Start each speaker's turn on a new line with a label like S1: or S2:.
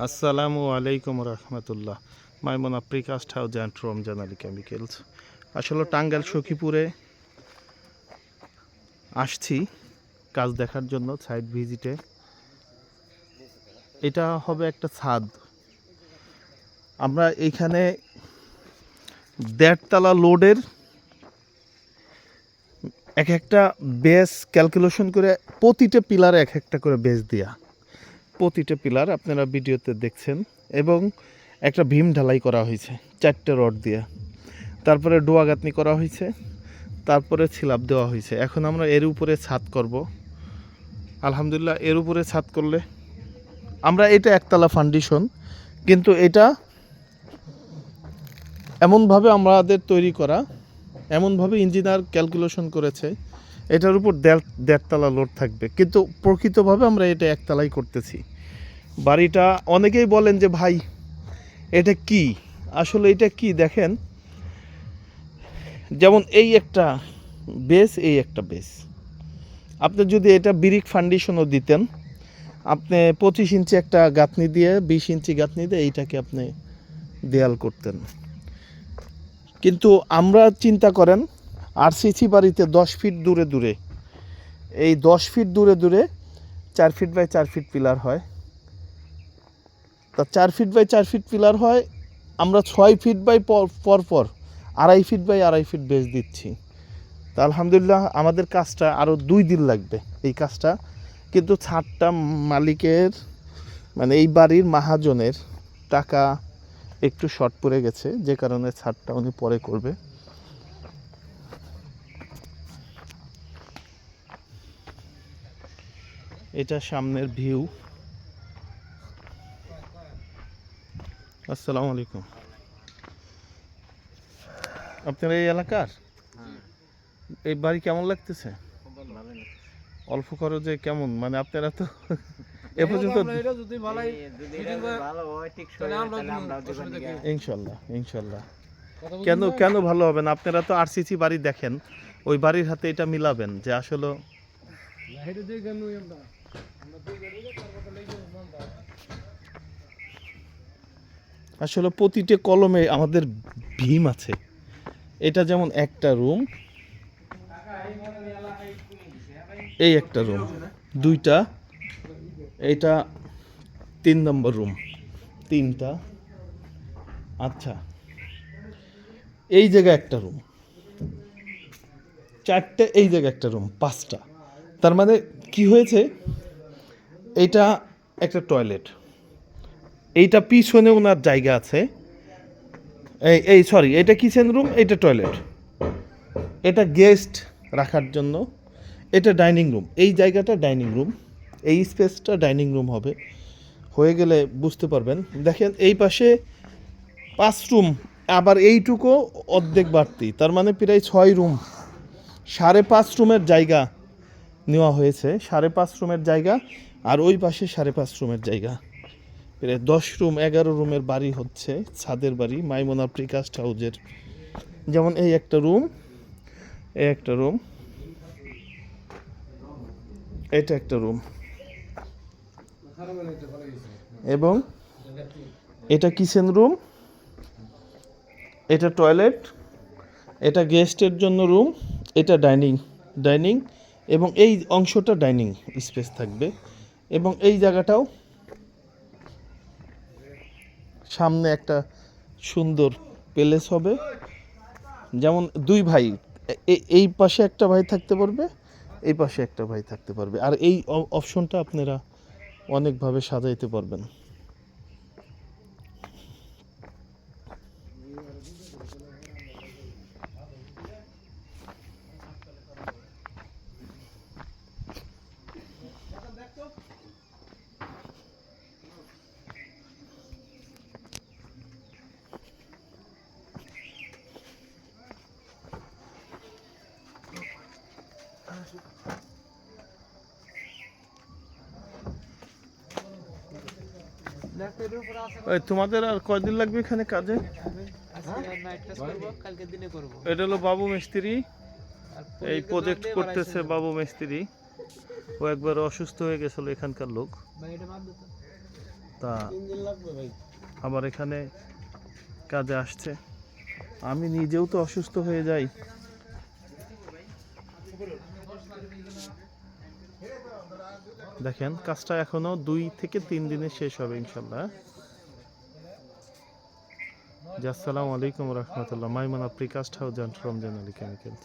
S1: আসসালামু আলাইকুম রহমতুল্লাহ। Maimuna precast house and Ramzan Ali chemicals. আসলে টাঙ্গাইল সখীপুরে আসছি কাজ দেখার জন্য, সাইট ভিজিটে। এটা হবে একটা ছাদ। আমরা এইখানে 1.5 তলা লোডের এক একটা বেস ক্যালকুলেশন করে প্রতিটা পিলারে এক একটা করে বেস দেয়া, প্রতিটা পিলার আপনারা ভিডিওতে দেখছেন। এবং একটা ভীম ঢালাই করা হয়েছে 4টে রড দিয়ে, তারপরে ডোয়া গাঁথনি করা হয়েছে, তারপরে ছিলাপ দেওয়া হয়েছে। এখন আমরা এর উপরে ছাদ করব। আলহামদুলিল্লাহ, এর উপরে ছাদ করলে আমরা এটা একতলা ফাউন্ডেশন, কিন্তু এটা এমনভাবে আমাদের তৈরি করা, এমনভাবে ইঞ্জিনিয়ার ক্যালকুলেশন করেছে এটার উপর 1.5 তলা লোড থাকবে, কিন্তু প্রকৃতভাবে আমরা এটা একতলাই করতেছি। বাড়িটা অনেকেই বলেন যে ভাই এটা কি, আসলে এটা কি দেখেন, যেমন এই একটা বেস, এই একটা বেস। আপনি যদি এটা ব্রিক ফাউন্ডেশনও দিতেন, আপনি 25 ইঞ্চি একটা গাঁথনি দিয়ে 20 ইঞ্চি গাঁথনি দিয়ে এইটাকে আপনি দেয়াল করতেন। কিন্তু আমরা চিন্তা করেন আরসিসি বাড়িতে 10 ফিট দূরে দূরে, এই 10 ফিট দূরে দূরে 4 ফিট বাই 4 ফিট পিলার হয়। তা 4 ফিট বাই 4 ফিট পিলার হয়, আমরা 6 ফিট বাই পর 2.5 ফিট বাই 2.5 ফিট বেস দিচ্ছি। তা আলহামদুলিল্লাহ আমাদের কাজটা আরও 2 দিন লাগবে এই কাজটা, কিন্তু ছাদটা মালিকের মানে এই বাড়ির মাহাজনের টাকা একটু শর্ট পড়ে গেছে, যে কারণে ছাদটা উনি পরে করবে। এটা সামনের ভিউ। আসসালামু আলাইকুম। আপনার এই এলাকার এই বাড়ি কেমন লাগতেছে? অল্প খরচে কেমন, মানে আপনারা তো এ পর্যন্ত ইনশাল্লাহ ইনশাল্লাহ কেন কেন ভালো হবে না? আপনারা তো আরসিসি বাড়ি দেখেন, ওই বাড়ির হাতে এটা মিলাবেন যে আসলে আসলে প্রতিটা কলমে আমাদের ভীম আছে। এটা যেমন একটা রুম, এই একটা রুম, দুইটা, এটা 3 নম্বর রুম, 3টা, আচ্ছা এই জায়গায় একটা রুম, 4টে, এই জায়গায় একটা রুম, 5টা। তার মানে কি হয়েছে, এটা একটা টয়লেট, এইটা পিছনে ওনার জায়গা আছে, এই সরি, এটা কিচেন রুম, এটা টয়লেট, এটা গেস্ট রাখার জন্য, এটা ডাইনিং রুম, এই জায়গাটা ডাইনিং রুম, এই স্পেসটা ডাইনিং রুম হবে। হয়ে গেলে বুঝতে পারবেন। দেখেন এই পাশে 5 রুম, আবার এইটুকু অর্ধেক বাড়তি, তার মানে প্রায় 6 রুম, 5.5 রুমের জায়গা নেওয়া হয়েছে, 5.5 রুমের জায়গা, আর ওই পাশে 5.5 রুমের জায়গা, প্রায় 10 রুম 11 রুমের বাড়ি হচ্ছে, ছাদের বাড়ি মাইমুনা প্রিকাস্ট হাউজের। যেমন এই একটা রুম, এই একটা রুম, এটা একটা রুম, এবং এটা কিচেন রুম, এটা টয়লেট, এটা গেস্টের জন্য রুম, এটা ডাইনিং, এবং এই অংশটা ডাইনিং স্পেস থাকবে। এবং এই জায়গাটাও সামনে একটা সুন্দর প্যালেস হবে। যেমন 2 ভাই, এই পাশে একটা ভাই থাকতে পারবে, এই পাশে একটা ভাই থাকতে পারবে, আর এই অপশনটা আপনারা অনেকভাবে সাজাইতে পারবেন। ওই তোমাদের আর কয়দিন লাগবে এখানে কাজে? এটা হলো বাবু মিস্ত্রি, এই প্রজেক্ট করতেছে বাবু মিস্ত্রি। ও একবার অসুস্থ হয়ে গেছিল এখানকার লোক, তা আবার এখানে কাজে আসছে, আমি নিজেও তো অসুস্থ হয়ে যাই। দেখেন কাজটা এখনো 2 থেকে 3 দিনে শেষ হবে ইনশাল্লাহ। জি আসসালামু আলাইকুম রহমতুল্লাহ, Maimuna precast house and Ramzan Ali chemicals.